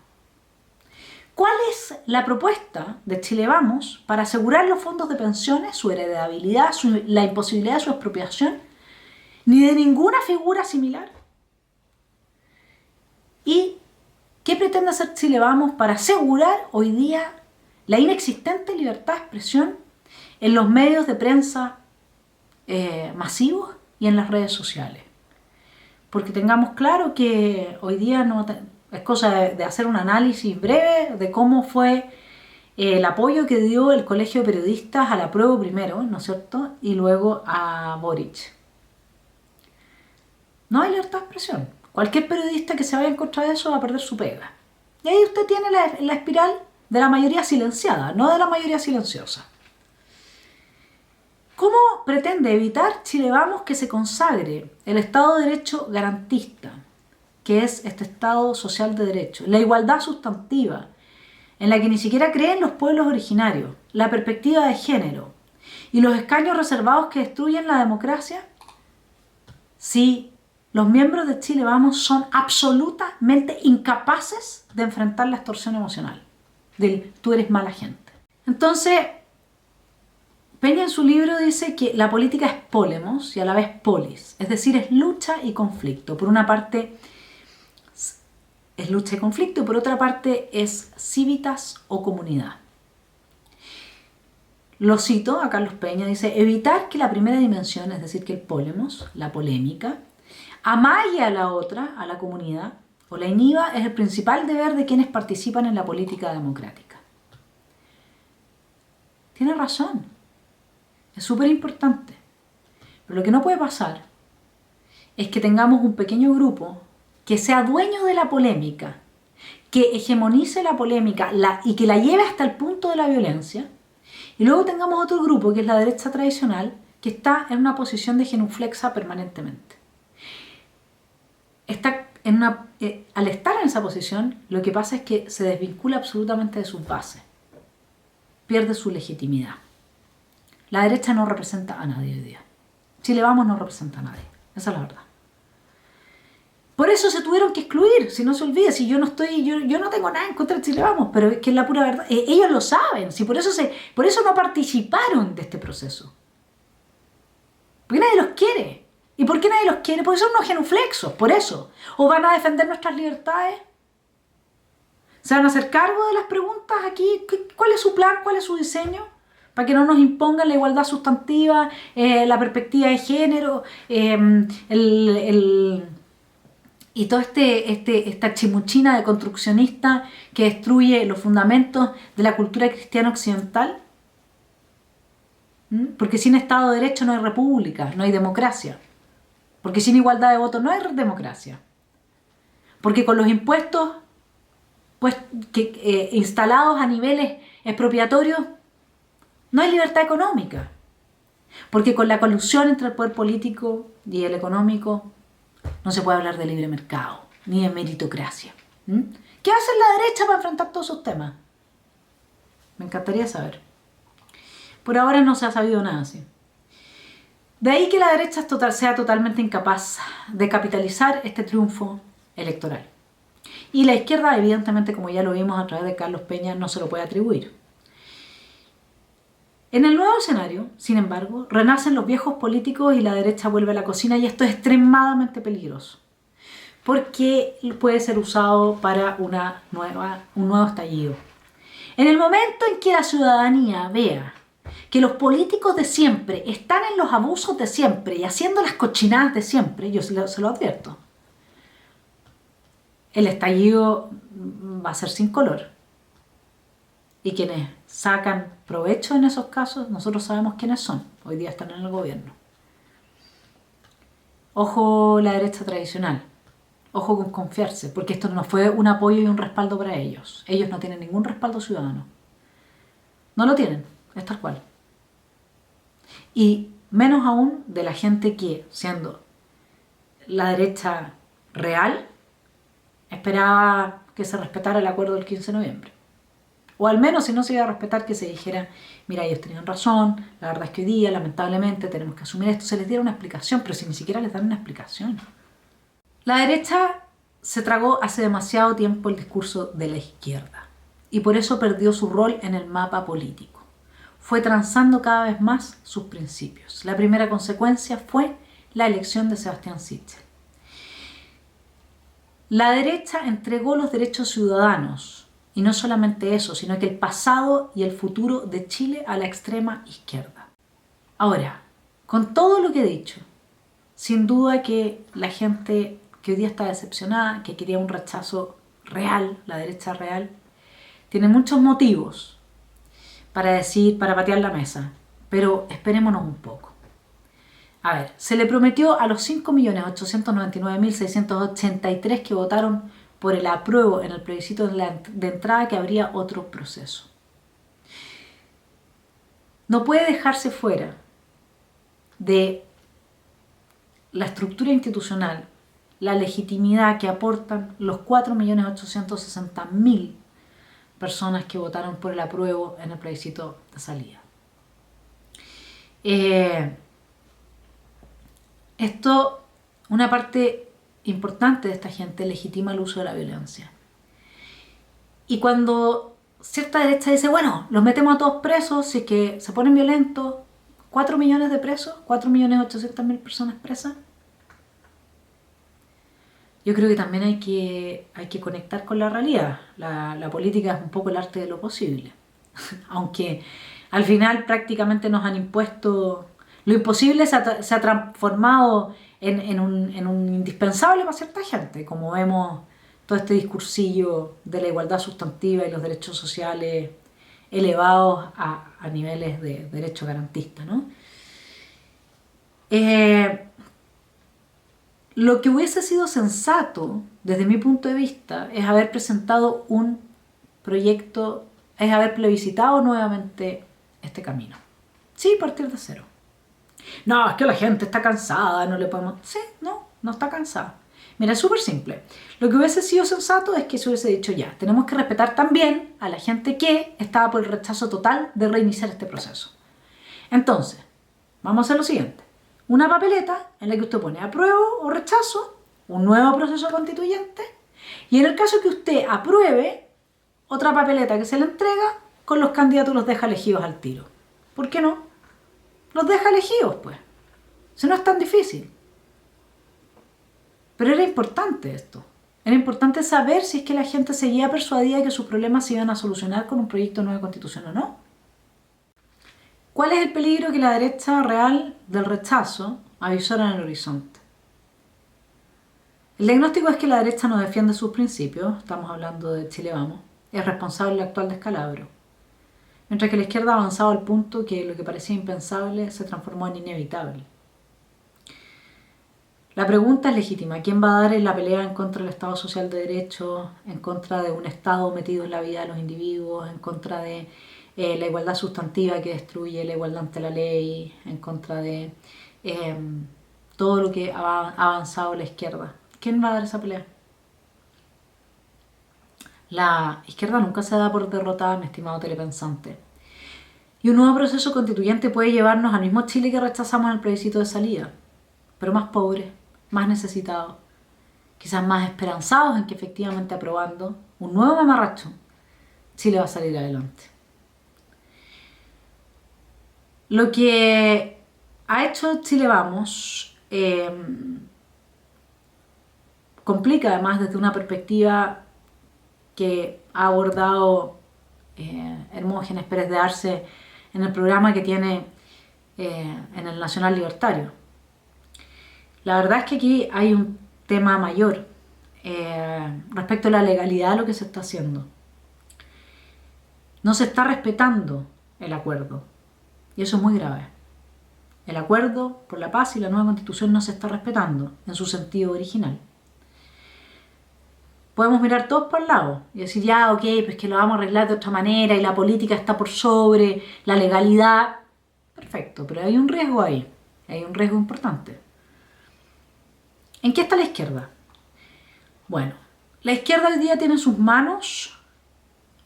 ¿Cuál es la propuesta de Chile Vamos para asegurar los fondos de pensiones, su heredabilidad, la imposibilidad de su expropiación, ni de ninguna figura similar? ¿Y qué pretende hacer Chile Vamos para asegurar hoy día la inexistente libertad de expresión en los medios de prensa masivos y en las redes sociales? Porque tengamos claro que hoy día es cosa de hacer un análisis breve de cómo fue el apoyo que dio el Colegio de Periodistas a la prueba primero, ¿no es cierto?, y luego a Boric. No hay libertad de expresión. Cualquier periodista que se vaya en contra de eso va a perder su pega. Y ahí usted tiene la espiral de la mayoría silenciada, no de la mayoría silenciosa. ¿Cómo pretende evitar Chile Vamos que se consagre el Estado de Derecho garantista, que es este Estado social de derecho, la igualdad sustantiva, en la que ni siquiera creen los pueblos originarios, la perspectiva de género y los escaños reservados que destruyen la democracia? Si los miembros de Chile Vamos son absolutamente incapaces de enfrentar la extorsión emocional del tú eres mala gente. Entonces, Peña en su libro dice que la política es polemos y a la vez polis, es decir, es lucha y conflicto. Por una parte es lucha y conflicto y por otra parte es civitas o comunidad. Lo cito a Carlos Peña, dice: evitar que la primera dimensión, es decir, que el polemos, la polémica, amalle a la otra, a la comunidad, o la inhiba, es el principal deber de quienes participan en la política democrática. Tiene razón. Es súper importante. Pero lo que no puede pasar es que tengamos un pequeño grupo que sea dueño de la polémica, que hegemonice la polémica y que la lleve hasta el punto de la violencia, y luego tengamos otro grupo, que es la derecha tradicional, que está en una posición de genuflexa permanentemente. Al estar en esa posición, lo que pasa es que se desvincula absolutamente de sus bases, pierde su legitimidad. La derecha no representa a nadie hoy día. Chile Vamos no representa a nadie. Esa es la verdad. Por eso se tuvieron que excluir, si no se olvide. Si yo no tengo nada en contra de Chile Vamos, pero es que es la pura verdad. Ellos lo saben. Si por eso no participaron de este proceso. Porque nadie los quiere. ¿Y por qué nadie los quiere? Porque son unos genuflexos, por eso. ¿O van a defender nuestras libertades? ¿Se van a hacer cargo de las preguntas aquí? ¿Cuál es su plan? ¿Cuál es su diseño? Para que no nos impongan la igualdad sustantiva, la perspectiva de género, y toda esta chimuchina de construccionista que destruye los fundamentos de la cultura cristiana occidental. Porque sin Estado de Derecho no hay república, no hay democracia. Porque sin igualdad de votos no hay democracia. Porque con los impuestos pues, instalados a niveles expropiatorios no hay libertad económica. Porque con la colusión entre el poder político y el económico no se puede hablar de libre mercado, ni de meritocracia. ¿Qué va a hacer la derecha para enfrentar todos esos temas? Me encantaría saber. Por ahora no se ha sabido nada así. De ahí que la derecha sea totalmente incapaz de capitalizar este triunfo electoral. Y la izquierda, evidentemente, como ya lo vimos a través de Carlos Peña, no se lo puede atribuir. En el nuevo escenario, sin embargo, renacen los viejos políticos y la derecha vuelve a la cocina, y esto es extremadamente peligroso, porque puede ser usado para un nuevo estallido. En el momento en que la ciudadanía vea que los políticos de siempre están en los abusos de siempre y haciendo las cochinadas de siempre, yo se lo advierto, el estallido va a ser sin color. Y quienes sacan provecho en esos casos, nosotros sabemos quiénes son. Hoy día están en el gobierno. Ojo la derecha tradicional. Ojo con confiarse, porque esto no fue un apoyo y un respaldo para ellos. Ellos no tienen ningún respaldo ciudadano. No lo tienen, es tal cual. Y menos aún de la gente que, siendo la derecha real, esperaba que se respetara el acuerdo del 15 de noviembre. O al menos, si no se iba a respetar, que se dijera, mira, ellos tenían razón, la verdad es que hoy día, lamentablemente, tenemos que asumir esto. Se les diera una explicación, pero si ni siquiera les dan una explicación. La derecha se tragó hace demasiado tiempo el discurso de la izquierda y por eso perdió su rol en el mapa político. Fue transando cada vez más sus principios. La primera consecuencia fue la elección de Sebastián Sichel. La derecha entregó los derechos ciudadanos, y no solamente eso, sino que el pasado y el futuro de Chile a la extrema izquierda. Ahora, con todo lo que he dicho, sin duda que la gente que hoy día está decepcionada, que quería un rechazo real, la derecha real, tiene muchos motivos para patear la mesa, pero esperémonos un poco. A ver, se le prometió a los 5.899.683 que votaron por el apruebo en el plebiscito de entrada que habría otro proceso. No puede dejarse fuera de la estructura institucional la legitimidad que aportan los 4.860.000 personas que votaron por el apruebo en el plebiscito de salida. Esto, una parte importante de esta gente legitima el uso de la violencia. Y cuando cierta derecha dice, bueno, los metemos a todos presos, si es que se ponen violentos, 4 millones de presos, 4.800.000 personas presas, yo creo que también hay que conectar con la realidad. La política es un poco el arte de lo posible. Aunque al final prácticamente nos han impuesto lo imposible, se ha transformado en un indispensable para cierta gente, como vemos todo este discursillo de la igualdad sustantiva y los derechos sociales elevados a niveles de derecho garantista, ¿no? Lo que hubiese sido sensato, desde mi punto de vista, es haber presentado un proyecto, es haber plebiscitado nuevamente este camino. Sí, partir de cero. No, es que la gente está cansada, no le podemos... Sí, no está cansada. Mira, es súper simple. Lo que hubiese sido sensato es que se hubiese dicho ya, tenemos que respetar también a la gente que estaba por el rechazo total de reiniciar este proceso. Entonces, vamos a hacer lo siguiente. Una papeleta en la que usted pone apruebo o rechazo, un nuevo proceso constituyente, y en el caso que usted apruebe, otra papeleta que se le entrega con los candidatos los deja elegidos al tiro. ¿Por qué no? Los deja elegidos, pues. Si no es tan difícil. Pero era importante esto. Era importante saber si es que la gente seguía persuadida de que sus problemas se iban a solucionar con un proyecto de nueva constitución o no. ¿Cuál es el peligro que la derecha real del rechazo avisora en el horizonte? El diagnóstico es que la derecha no defiende sus principios, estamos hablando de Chile Vamos, es responsable del actual descalabro. Mientras que la izquierda ha avanzado al punto que lo que parecía impensable se transformó en inevitable. La pregunta es legítima. ¿Quién va a dar en la pelea en contra del Estado Social de Derecho, en contra de un Estado metido en la vida de los individuos, en contra de la igualdad sustantiva que destruye la igualdad ante la ley, en contra de todo lo que ha avanzado la izquierda? ¿Quién va a dar esa pelea? La izquierda nunca se da por derrotada, mi estimado telepensante. Y un nuevo proceso constituyente puede llevarnos al mismo Chile que rechazamos en el plebiscito de salida, pero más pobres, más necesitados, quizás más esperanzados en que efectivamente aprobando un nuevo mamarracho, Chile va a salir adelante. Lo que ha hecho Chile Vamos complica además desde una perspectiva que ha abordado Hermógenes Pérez de Arce en el programa que tiene en el Nacional Libertario. La verdad es que aquí hay un tema mayor respecto a la legalidad de lo que se está haciendo. No se está respetando el acuerdo y eso es muy grave. El acuerdo por la paz y la nueva constitución no se está respetando en su sentido original. Podemos mirar todos por el lado y decir, ya, ok, pues que lo vamos a arreglar de otra manera y la política está por sobre la legalidad. Perfecto, pero hay un riesgo ahí, hay un riesgo importante. ¿En qué está la izquierda? Bueno, la izquierda hoy día tiene en sus manos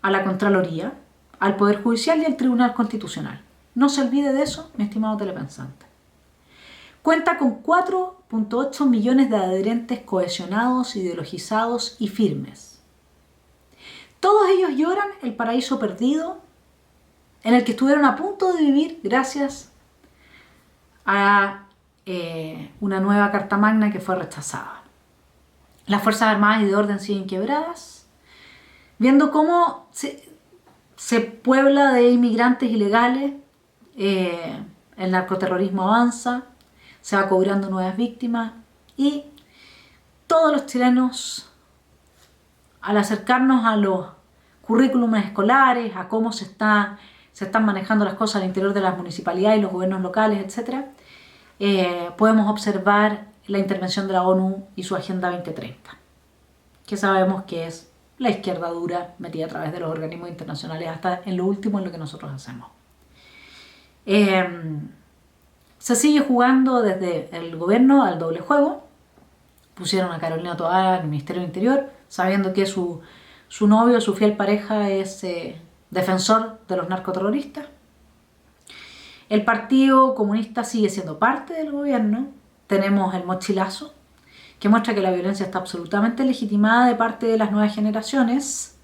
a la Contraloría, al Poder Judicial y al Tribunal Constitucional. No se olvide de eso, mi estimado telepensante. Cuenta con 4.8 millones de adherentes cohesionados, ideologizados y firmes. Todos ellos lloran el paraíso perdido en el que estuvieron a punto de vivir gracias a una nueva Carta Magna que fue rechazada. Las Fuerzas Armadas y de Orden siguen quebradas, viendo cómo se puebla de inmigrantes ilegales, el narcoterrorismo avanza, se va cobrando nuevas víctimas y todos los chilenos, al acercarnos a los currículums escolares, a cómo se están manejando las cosas al interior de las municipalidades y los gobiernos locales, etc., podemos observar la intervención de la ONU y su Agenda 2030, que sabemos que es la izquierda dura metida a través de los organismos internacionales hasta en lo último en lo que nosotros hacemos. Se sigue jugando desde el gobierno al doble juego. Pusieron a Carolina Toá en el Ministerio del Interior, sabiendo que su novio, su fiel pareja, es defensor de los narcoterroristas. El Partido Comunista sigue siendo parte del gobierno. Tenemos el mochilazo, que muestra que la violencia está absolutamente legitimada de parte de las nuevas generaciones,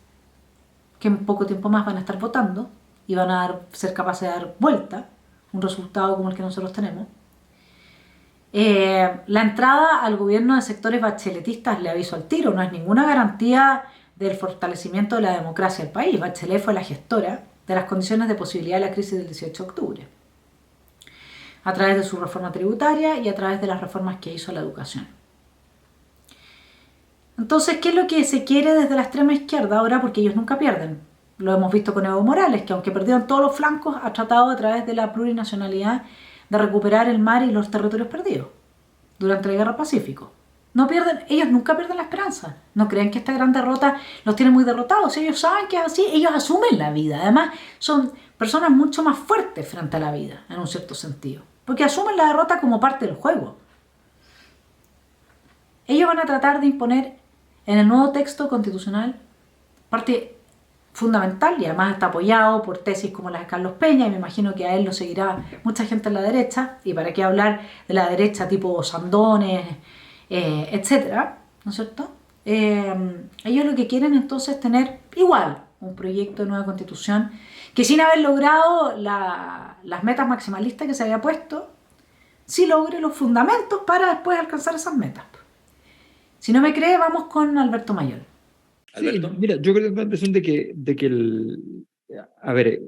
que en poco tiempo más van a estar votando y van a ser capaces de dar vuelta un resultado como el que nosotros tenemos. La entrada al gobierno de sectores bacheletistas, le aviso al tiro, no es ninguna garantía del fortalecimiento de la democracia del país. Bachelet fue la gestora de las condiciones de posibilidad de la crisis del 18 de octubre, a través de su reforma tributaria y a través de las reformas que hizo a la educación. Entonces, ¿qué es lo que se quiere desde la extrema izquierda ahora? Porque ellos nunca pierden. Lo hemos visto con Evo Morales, que aunque perdieron todos los flancos, ha tratado a través de la plurinacionalidad de recuperar el mar y los territorios perdidos durante la Guerra Pacífico. No pierden, ellos nunca pierden la esperanza. No creen que esta gran derrota los tiene muy derrotados. Ellos saben que es así, ellos asumen la vida. Además, son personas mucho más fuertes frente a la vida, en un cierto sentido, porque asumen la derrota como parte del juego. Ellos van a tratar de imponer en el nuevo texto constitucional parte fundamental, y además está apoyado por tesis como las de Carlos Peña, y me imagino que a él lo seguirá mucha gente en la derecha, y para qué hablar de la derecha tipo Sandones, etcétera, ¿no es cierto? Ellos lo que quieren entonces es tener igual un proyecto de nueva constitución que, sin haber logrado las metas maximalistas que se había puesto, sí logre los fundamentos para después alcanzar esas metas. Si no me cree, vamos con Alberto Mayol. Alberto. Sí, mira, yo creo que tengo la impresión de que a ver,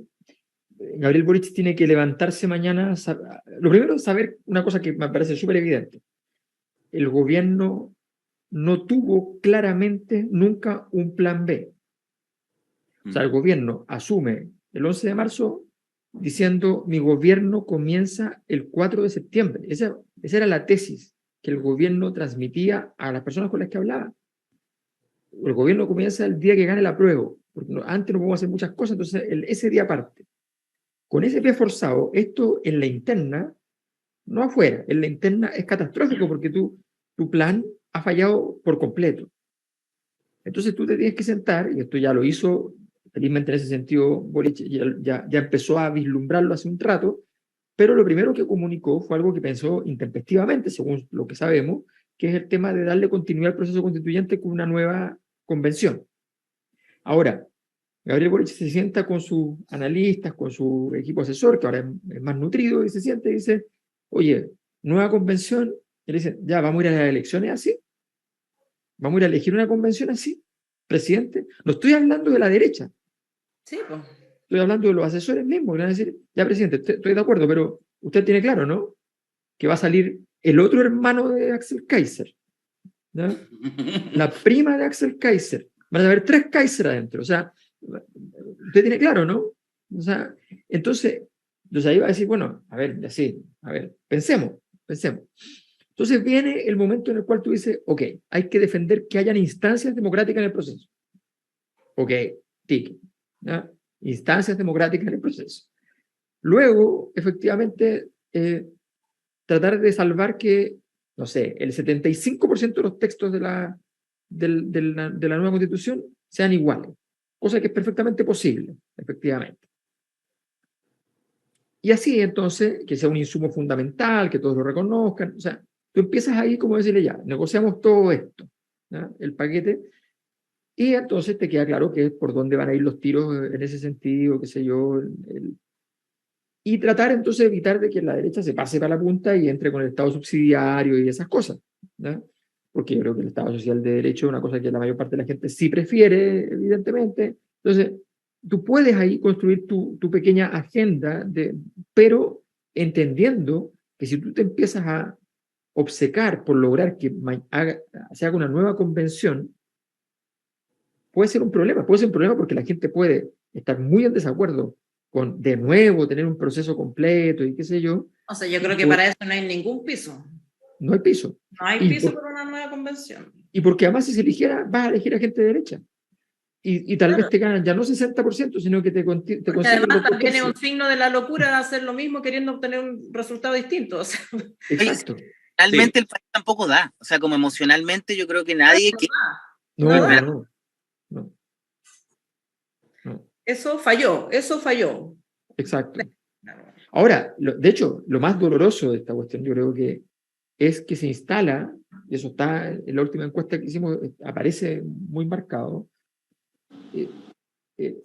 Gabriel Boric tiene que levantarse mañana. Lo primero es saber una cosa que me parece súper evidente. El gobierno no tuvo claramente nunca un plan B. O sea, el gobierno asume el 11 de marzo diciendo: mi gobierno comienza el 4 de septiembre. Esa era la tesis que el gobierno transmitía a las personas con las que hablaba. El gobierno comienza el día que gane la prueba, porque antes no podemos hacer muchas cosas, entonces ese día parte. Con ese pie forzado, esto en la interna, no afuera, en la interna es catastrófico porque tu plan ha fallado por completo. Entonces tú te tienes que sentar, y esto ya lo hizo, felizmente en ese sentido, Boric ya empezó a vislumbrarlo hace un rato, pero lo primero que comunicó fue algo que pensó intempestivamente, según lo que sabemos, que es el tema de darle continuidad al proceso constituyente con una nueva convención. Ahora, Gabriel Boric se sienta con sus analistas, con su equipo asesor, que ahora es más nutrido, y se sienta y dice, oye, nueva convención, y le dicen, ya, ¿vamos a ir a las elecciones así? ¿Vamos a ir a elegir una convención así? Presidente, no estoy hablando de la derecha, Sí, pues. estoy hablando de los asesores mismos, que van a decir, ya, presidente, estoy de acuerdo, pero usted tiene claro, ¿no? Que va a salir el otro hermano de Axel Kaiser, ¿no? La prima de Axel Kaiser. Van a haber 3 Kaiser adentro, o sea, usted tiene claro, ¿no? O sea, entonces ahí va a decir, bueno, a ver, así, a ver, pensemos. Entonces viene el momento en el cual tú dices, ok, hay que defender que hayan instancias democráticas en el proceso. Ok, tic, ¿no? Instancias democráticas en el proceso. Luego, efectivamente, tratar de salvar que, no sé, el 75% de los textos de la nueva Constitución sean iguales, cosa que es perfectamente posible, efectivamente. Y así, entonces, que sea un insumo fundamental, que todos lo reconozcan, o sea, tú empiezas ahí como decirle ya, negociamos todo esto, ¿no? El paquete, y entonces te queda claro que es por dónde van a ir los tiros en ese sentido, qué sé yo, y tratar entonces de evitar de que la derecha se pase para la punta y entre con el Estado subsidiario y esas cosas, ¿no? Porque yo creo que el Estado social de derecho es una cosa que la mayor parte de la gente sí prefiere, evidentemente. Entonces, tú puedes ahí construir tu pequeña agenda, pero entendiendo que si tú te empiezas a obcecar por lograr que se haga una nueva convención, puede ser un problema porque la gente puede estar muy en desacuerdo con, de nuevo, tener un proceso completo y qué sé yo. O sea, yo creo que para eso no hay ningún piso. No hay piso. No hay piso para una nueva convención. Y porque además si se eligiera, vas a elegir a gente de derecha. Y tal vez te ganan ya no 60%, sino que te consiguen. Además también es un signo de la locura de hacer lo mismo queriendo obtener un resultado distinto. O sea. Exacto. Realmente el país tampoco da. O sea, como emocionalmente yo creo que nadie... No. Eso falló. Exacto. Ahora, de hecho, lo más doloroso de esta cuestión, yo creo que es que se instala, y eso está en la última encuesta que hicimos, aparece muy marcado,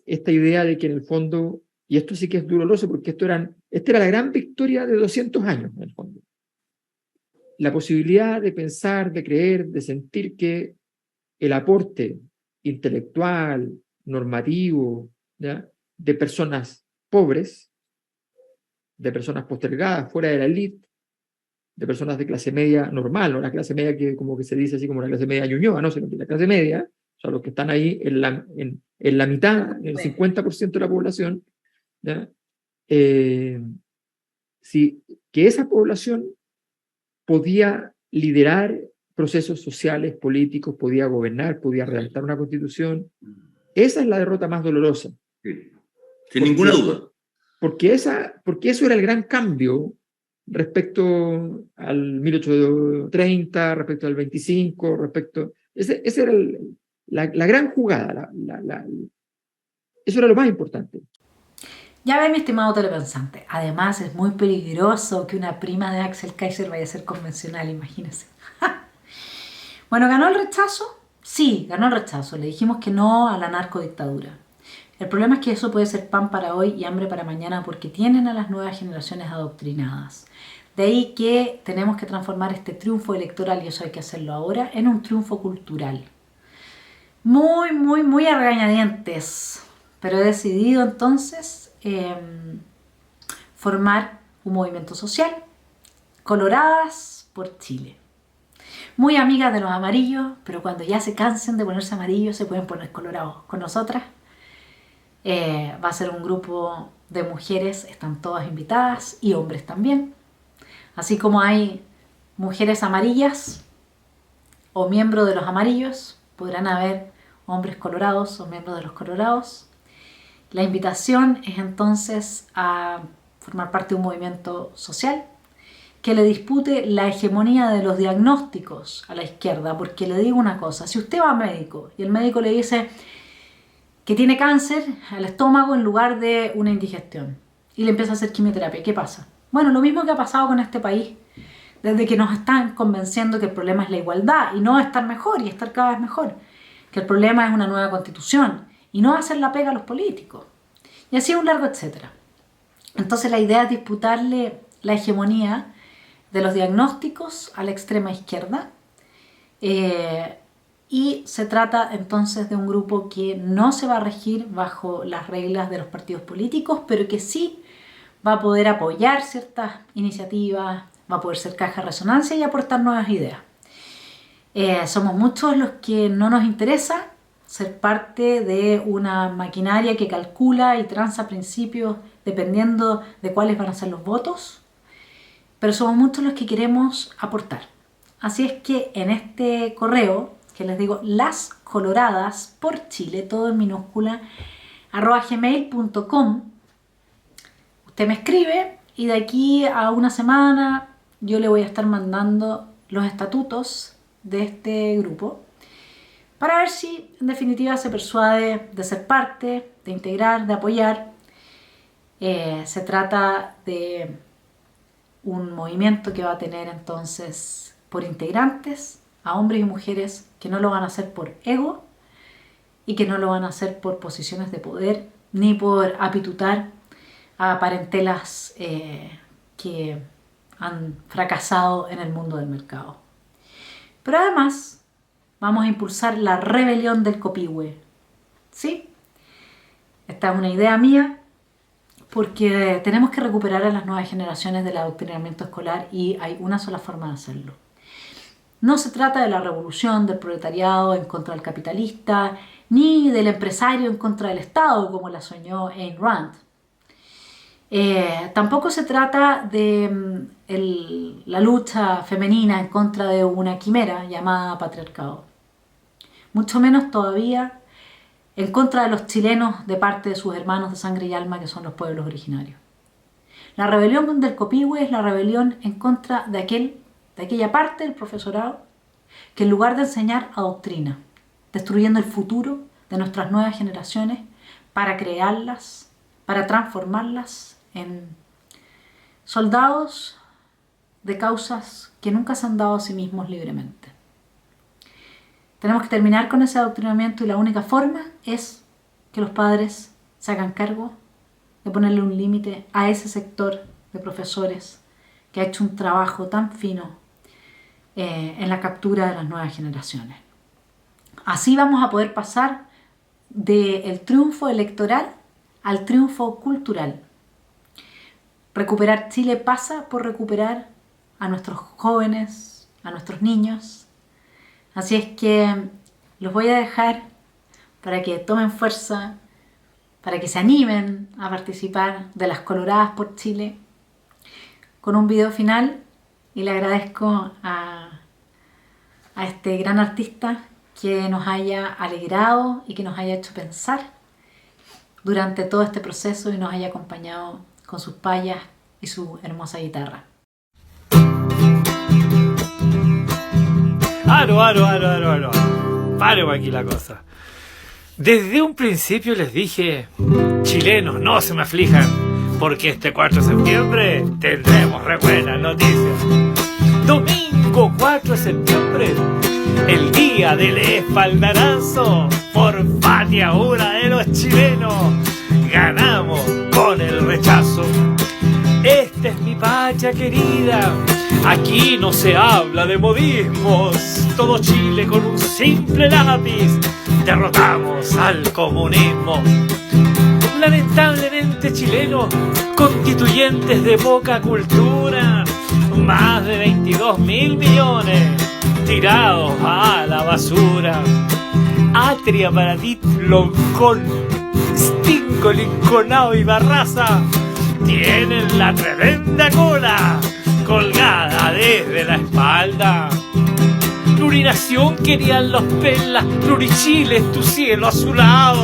esta idea de que en el fondo, y esto sí que es doloroso porque esta era la gran victoria de 200 años, en el fondo. La posibilidad de pensar, de creer, de sentir que el aporte intelectual, normativo, ¿ya?, de personas pobres, de personas postergadas, fuera de la élite, de personas de clase media normal, no la clase media que como que se dice así como la clase media ñuñoa, no, sino que la clase media, o sea, los que están ahí en la mitad, en el 50% de la población, ¿ya? Sí, que esa población podía liderar procesos sociales, políticos, podía gobernar, podía redactar una constitución. Esa es la derrota más dolorosa. Sí. Sin ninguna duda. Porque eso era el gran cambio respecto al 1830, respecto al 25, esa era la gran jugada, eso era lo más importante. Ya ve, mi estimado telepensante, además es muy peligroso que una prima de Axel Kaiser vaya a ser convencional, imagínense. Bueno, ¿ganó el rechazo? Sí, ganó el rechazo. Le dijimos que no a la narcodictadura. El problema es que eso puede ser pan para hoy y hambre para mañana porque tienen a las nuevas generaciones adoctrinadas. De ahí que tenemos que transformar este triunfo electoral, y eso hay que hacerlo ahora, en un triunfo cultural. Muy a regañadientes. Pero he decidido entonces formar un movimiento social. Coloradas por Chile. Muy amigas de los amarillos, pero cuando ya se cansen de ponerse amarillos se pueden poner colorados. Con nosotras va a ser un grupo de mujeres, están todas invitadas, y hombres también. Así como hay mujeres amarillas o miembros de los amarillos, podrán haber hombres colorados o miembros de los colorados. La invitación es entonces a formar parte de un movimiento social que le dispute la hegemonía de los diagnósticos a la izquierda, porque le digo una cosa, si usted va al médico y el médico le dice que tiene cáncer al estómago en lugar de una indigestión y le empieza a hacer quimioterapia, ¿qué pasa? Bueno, lo mismo que ha pasado con este país, desde que nos están convenciendo que el problema es la igualdad y no estar mejor y estar cada vez mejor, que el problema es una nueva constitución y no hacer la pega a los políticos. Y así un largo etcétera. Entonces la idea es disputarle la hegemonía de los diagnósticos a la extrema izquierda, y se trata entonces de un grupo que no se va a regir bajo las reglas de los partidos políticos, pero que sí va a poder apoyar ciertas iniciativas, va a poder ser caja de resonancia y aportar nuevas ideas. Somos muchos los que no nos interesa ser parte de una maquinaria que calcula y tranza principios dependiendo de cuáles van a ser los votos, pero somos muchos los que queremos aportar. Así es que en este correo, que les digo, Las Coloradas por Chile, todo en minúscula, @gmail.com, usted me escribe y de aquí a una semana yo le voy a estar mandando los estatutos de este grupo para ver si en definitiva se persuade de ser parte, de integrar, de apoyar. Se trata de un movimiento que va a tener entonces por integrantes a hombres y mujeres que no lo van a hacer por ego y que no lo van a hacer por posiciones de poder ni por apitutar a parentelas que han fracasado en el mundo del mercado. Pero además vamos a impulsar la rebelión del copihue. ¿Sí? Esta es una idea mía, porque tenemos que recuperar a las nuevas generaciones del adoctrinamiento escolar y hay una sola forma de hacerlo. No se trata de la revolución del proletariado en contra del capitalista, ni del empresario en contra del Estado, como la soñó Ayn Rand. Tampoco se trata de la lucha femenina en contra de una quimera llamada patriarcado. Mucho menos todavía en contra de los chilenos de parte de sus hermanos de sangre y alma, que son los pueblos originarios. La rebelión del copihue es la rebelión en contra de aquella parte del profesorado que en lugar de enseñar adoctrina, destruyendo el futuro de nuestras nuevas generaciones para crearlas, para transformarlas en soldados de causas que nunca se han dado a sí mismos libremente. Tenemos que terminar con ese adoctrinamiento y la única forma es que los padres se hagan cargo de ponerle un límite a ese sector de profesores que ha hecho un trabajo tan fino en la captura de las nuevas generaciones. Así vamos a poder pasar del triunfo electoral al triunfo cultural. Recuperar Chile pasa por recuperar a nuestros jóvenes, a nuestros niños. Así es que los voy a dejar para que tomen fuerza, para que se animen a participar de las Coloradas por Chile, con un video final, y le agradezco a este gran artista que nos haya alegrado y que nos haya hecho pensar durante todo este proceso y nos haya acompañado con sus payas y su hermosa guitarra. Aro. Paro aquí la cosa. Desde un principio les dije, chilenos, no se me aflijan, porque este 4 de septiembre tendremos re buenas noticias. Domingo 4 de septiembre, el día del espaldarazo por patria una de los chilenos. Ganamos con el rechazo. Esta es mi patria querida, aquí no se habla de modismos. Todo Chile con un simple lápiz derrotamos al comunismo. Lamentablemente chilenos, constituyentes de poca cultura, más de 22.000 millones tirados a la basura. Atria, Baradit, Loncón, Stingo, Linconao y Barraza tienen la tremenda cola colgada desde la espalda. Plurinación querían los pelas, plurichiles, tu cielo azulado.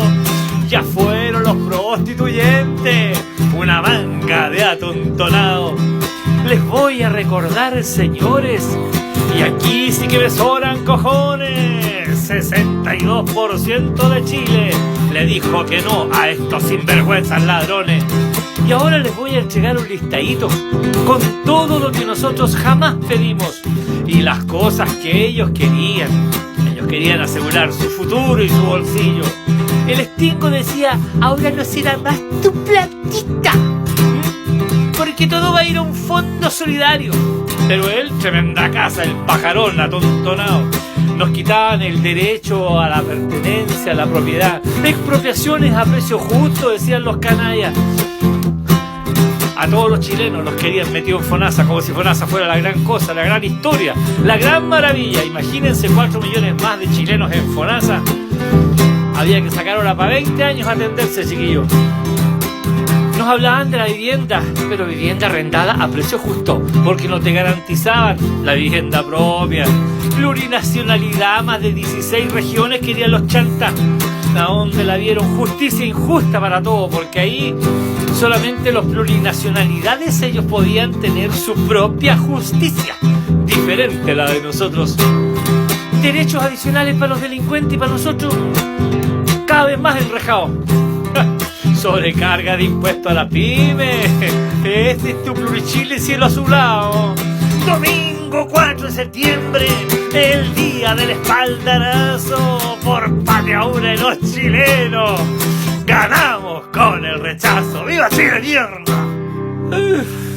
Ya fueron los prostituyentes, una manga de atontonados. Les voy a recordar, señores, y aquí sí que me sobran cojones. 62% de Chile le dijo que no a estos sinvergüenzas ladrones. Y ahora les voy a entregar un listadito con todo lo que nosotros jamás pedimos y las cosas que ellos querían. Ellos querían asegurar su futuro y su bolsillo. El Stingo decía, ahora no será más tu platita, porque todo va a ir a un fondo solidario. Pero él, tremenda casa, el pajarón atontonado. Nos quitaban el derecho a la pertenencia, a la propiedad. Expropiaciones a precio justo, decían los canallas. A todos los chilenos los querían metidos en FONASA, como si FONASA fuera la gran cosa, la gran historia, la gran maravilla. Imagínense 4 millones más de chilenos en FONASA. Había que sacar ahora para 20 años a atenderse, chiquillos. Nos hablaban de la vivienda, pero vivienda arrendada a precio justo, porque no te garantizaban la vivienda propia. Plurinacionalidad, más de 16 regiones querían los chantas. ¿A dónde la vieron? Justicia injusta para todo, porque ahí solamente los plurinacionalidades ellos podían tener su propia justicia, diferente a la de nosotros. Derechos adicionales para los delincuentes y para nosotros cada vez más enrejados. Sobrecarga de impuestos a la pyme. Este es tu plurichile cielo azulado. Domingo 4 de septiembre, el día del espaldarazo. Por patria una de los chilenos ganamos con el rechazo. ¡Viva Chile, mierda!